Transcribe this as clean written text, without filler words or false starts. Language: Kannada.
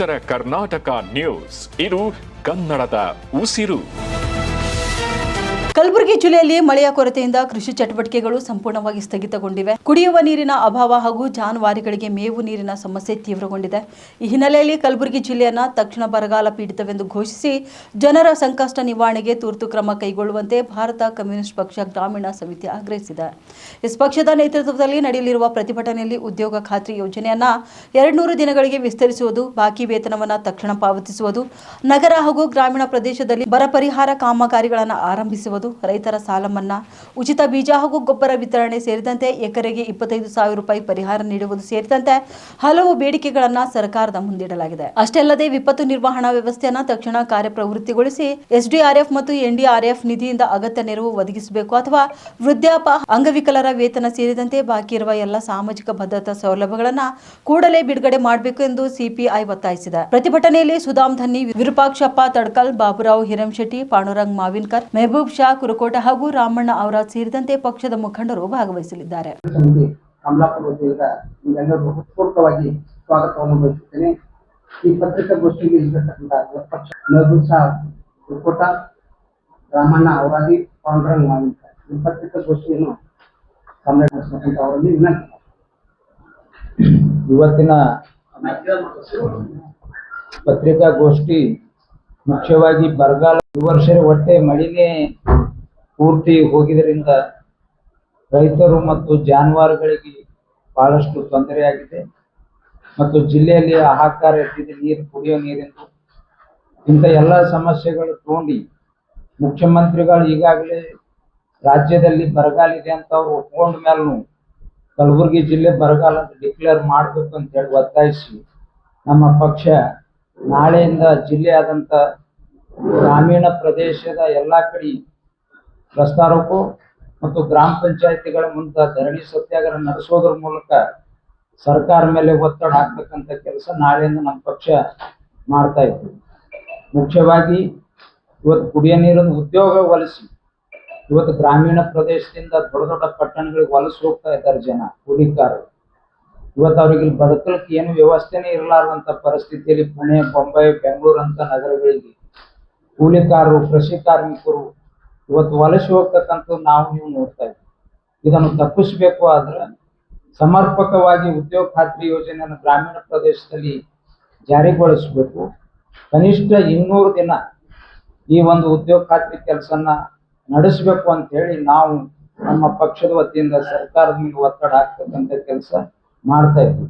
ಉತ್ತರ ಕರ್ನಾಟಕ ನ್ಯೂಸ್, ಇದು ಕನ್ನಡದ ಉಸಿರು. ಕಲಬುರಗಿ ಜಿಲ್ಲೆಯಲ್ಲಿ ಮಳೆಯ ಕೊರತೆಯಿಂದ ಕೃಷಿ ಚಟುವಟಿಕೆಗಳು ಸಂಪೂರ್ಣವಾಗಿ ಸ್ಥಗಿತಗೊಂಡಿವೆ. ಕುಡಿಯುವ ನೀರಿನ ಅಭಾವ ಹಾಗೂ ಜಾನುವಾರುಗಳಿಗೆ ಮೇವು ನೀರಿನ ಸಮಸ್ಯೆ ತೀವ್ರಗೊಂಡಿದೆ. ಈ ಹಿನ್ನೆಲೆಯಲ್ಲಿ ಕಲಬುರಗಿ ಜಿಲ್ಲೆಯನ್ನು ತಕ್ಷಣ ಬರಗಾಲ ಪೀಡಿತವೆಂದು ಘೋಷಿಸಿ ಜನರ ಸಂಕಷ್ಟ ನಿವಾರಣೆಗೆ ತುರ್ತು ಕ್ರಮ ಕೈಗೊಳ್ಳುವಂತೆ ಭಾರತ ಕಮ್ಯುನಿಸ್ಟ್ ಪಕ್ಷ ಗ್ರಾಮೀಣ ಸಮಿತಿ ಆಗ್ರಹಿಸಿದೆ. ಎಸ್ ಪಕ್ಷದ ನೇತೃತ್ವದಲ್ಲಿ ನಡೆಯಲಿರುವ ಪ್ರತಿಭಟನೆಯಲ್ಲಿ ಉದ್ಯೋಗ ಖಾತ್ರಿ ಯೋಜನೆಯನ್ನು 200 ದಿನಗಳಿಗೆ ವಿಸ್ತರಿಸುವುದು, ಬಾಕಿ ವೇತನವನ್ನು ತಕ್ಷಣ ಪಾವತಿಸುವುದು, ನಗರ ಹಾಗೂ ಗ್ರಾಮೀಣ ಪ್ರದೇಶದಲ್ಲಿ ಬರ ಪರಿಹಾರ ಕಾಮಗಾರಿಗಳನ್ನು ಆರಂಭಿಸುವುದು, ರೈತರ ಸಾಲ ಮನ್ನಾ, ಉಚಿತ ಬೀಜ ಹಾಗೂ ಗೊಬ್ಬರ ವಿತರಣೆ ಸೇರಿದಂತೆ ಎಕರೆಗೆ 25,000 ರೂಪಾಯಿ ಪರಿಹಾರ ನೀಡುವುದು ಸೇರಿದಂತೆ ಹಲವು ಬೇಡಿಕೆಗಳನ್ನು ಸರ್ಕಾರದ ಮುಂದಿಡಲಾಗಿದೆ. ಅಷ್ಟೇ ಅಲ್ಲದೆ ವಿಪತ್ತು ನಿರ್ವಹಣಾ ವ್ಯವಸ್ಥೆಯನ್ನು ತಕ್ಷಣ ಕಾರ್ಯಪ್ರವೃತ್ತಿಗೊಳಿಸಿ ಎಸ್ಡಿಆರ್ಎಫ್ ಮತ್ತು ಎನ್ಡಿಆರ್ಎಫ್ ನಿಧಿಯಿಂದ ಅಗತ್ಯ ನೆರವು ಒದಗಿಸಬೇಕು ಅಥವಾ ವೃದ್ಧಾಪ್ಯ, ಅಂಗವಿಕಲರ ವೇತನ ಸೇರಿದಂತೆ ಬಾಕಿ ಇರುವ ಎಲ್ಲ ಸಾಮಾಜಿಕ ಭದ್ರತಾ ಸೌಲಭ್ಯಗಳನ್ನು ಕೂಡಲೇ ಬಿಡುಗಡೆ ಮಾಡಬೇಕು ಎಂದು ಸಿಪಿಐ ಒತ್ತಾಯಿಸಿದೆ. ಪ್ರತಿಭಟನೆಯಲ್ಲಿ ಸುಧಾಮ್ ಧನ್ನಿ, ವಿರೂಪಾಕ್ಷಪ್ಪ ತಡ್ಕಲ್, ಬಾಬುರಾವ್ ಹಿರಂಶೆಟ್ಟಿ, ಪಾಂಡುರಂಗ್ ಮಾವಿನ್ಕರ್, ಮೆಹಬೂಬ್ ಶಾ ಕುರುಕೋಟ ಹಾಗೂ ರಾಮಣ್ಣ ಔರಾದ್ ಸೇರಿದಂತೆ ಪಕ್ಷದ ಮುಖಂಡರು ಭಾಗವಹಿಸಲಿದ್ದಾರೆ. ಹೃತ್ಪೂರ್ವಕವಾಗಿ ಸ್ವಾಗತವನ್ನು ಬಯಸುತ್ತೇನೆ. ಈ ಪತ್ರಿಕಾಗೋಷ್ಠಿಗೆ ಮೆಹಬೂಬ್ ಶಾ ಕುರುಕೋಟ, ರಾಮಣ್ಣ ಔರಾದಿ, ಪಾಂಡುರಂಗ್ ಮಾವಿನ್ಕರ್ ಈ ಪತ್ರಿಕಾಗೋಷ್ಠಿಯನ್ನು ಸಂರಕ್ಷಿಸಬೇಕಂತ ಅವರಲ್ಲಿ ವಿನಂತಿ. ಇವತ್ತಿನ ಪತ್ರಿಕಾಗೋಷ್ಠಿ ಮುಖ್ಯವಾಗಿ ಬರಗಾಲ, ಈ ವರ್ಷ ಒಟ್ಟೆ ಮಳೆನೇ ಪೂರ್ತಿ ಹೋಗಿದ್ದರಿಂದ ರೈತರು ಮತ್ತು ಜಾನುವಾರುಗಳಿಗೆ ಬಹಳಷ್ಟು ತೊಂದರೆಯಾಗಿದೆ ಮತ್ತು ಜಿಲ್ಲೆಯಲ್ಲಿ ಹಾಹಾಕಾರ ಎತ್ತಿದೆ. ನೀರು, ಕುಡಿಯೋ ನೀರಿಂದು ಇಂಥ ಎಲ್ಲ ಸಮಸ್ಯೆಗಳು ತಗೊಂಡು ಮುಖ್ಯಮಂತ್ರಿಗಳು ಈಗಾಗಲೇ ರಾಜ್ಯದಲ್ಲಿ ಬರಗಾಲ ಇದೆ ಅಂತ ಅವ್ರು ಒಪ್ಕೊಂಡ ಮೇಲೂ ಕಲಬುರಗಿ ಜಿಲ್ಲೆ ಬರಗಾಲ ಡಿಕ್ಲೇರ್ ಮಾಡಬೇಕು ಅಂತ ಹೇಳಿ ಒತ್ತಾಯಿಸಿ ನಮ್ಮ ಪಕ್ಷ ನಾಳೆಯಿಂದ ಜಿಲ್ಲೆಯಾದಂಥ ಗ್ರಾಮೀಣ ಪ್ರದೇಶದ ಎಲ್ಲ ಕಡೆ ರಸ್ತಾರೋಕೋ ಮತ್ತು ಗ್ರಾಮ ಪಂಚಾಯತಿಗಳ ಮುಂದೆ ಧರಣಿ ಸತ್ಯಾಗ್ರಹ ನಡೆಸೋದ್ರ ಮೂಲಕ ಸರ್ಕಾರ ಮೇಲೆ ಒತ್ತಡ ಹಾಕ್ತಕ್ಕಂಥ ಕೆಲಸ ನಾಳೆಯಿಂದ ನಮ್ಮ ಪಕ್ಷ ಮಾಡ್ತಾ ಇದ್ದೀವಿ. ಮುಖ್ಯವಾಗಿ ಇವತ್ತು ಕುಡಿಯೋ ನೀರನ್ನು ಉದ್ಯೋಗ ವಲಸಿ ಇವತ್ತು ಗ್ರಾಮೀಣ ಪ್ರದೇಶದಿಂದ ದೊಡ್ಡ ದೊಡ್ಡ ಪಟ್ಟಣಗಳಿಗೆ ವಲಸೆ ಹೋಗ್ತಾ ಇದ್ದಾರೆ ಜನ, ಕೂಲಿಕಾರರು. ಇವತ್ತು ಅವ್ರಿಗೆ ಇಲ್ಲಿ ಬದುಕಲಿಕ್ಕೆ ಏನು ವ್ಯವಸ್ಥೆನೇ ಇರಲಾರ್ದಂಥ ಪರಿಸ್ಥಿತಿಯಲ್ಲಿ ಪುಣೆ, ಬೊಂಬೈ, ಬೆಂಗಳೂರು ಅಂತ ನಗರಗಳಿಗೆ ಕೂಲಿಕಾರರು, ಕೃಷಿ ಕಾರ್ಮಿಕರು ಇವತ್ತು ವಲಸೆ ಹೋಗ್ತಕ್ಕಂಥ ನೀವು ನೋಡ್ತಾ ಇದ್ದೀವಿ. ಇದನ್ನು ತಪ್ಪಿಸಬೇಕು ಆದ್ರೆ ಸಮರ್ಪಕವಾಗಿ ಉದ್ಯೋಗ ಖಾತ್ರಿ ಯೋಜನೆಯನ್ನು ಗ್ರಾಮೀಣ ಪ್ರದೇಶದಲ್ಲಿ ಜಾರಿಗೊಳಿಸಬೇಕು. ಕನಿಷ್ಠ 200 ದಿನ ಈ ಒಂದು ಉದ್ಯೋಗ ಖಾತ್ರಿ ಕೆಲಸನ ನಡೆಸಬೇಕು ಅಂತ ಹೇಳಿ ನಾವು ನಮ್ಮ ಪಕ್ಷದ ವತಿಯಿಂದ ಸರ್ಕಾರದ ಮೇಲೆ ಒತ್ತಡ ಹಾಕ್ತಕ್ಕಂಥ ಕೆಲಸ ಮಾಡ್ತಾ ಇದ್ದೀವಿ.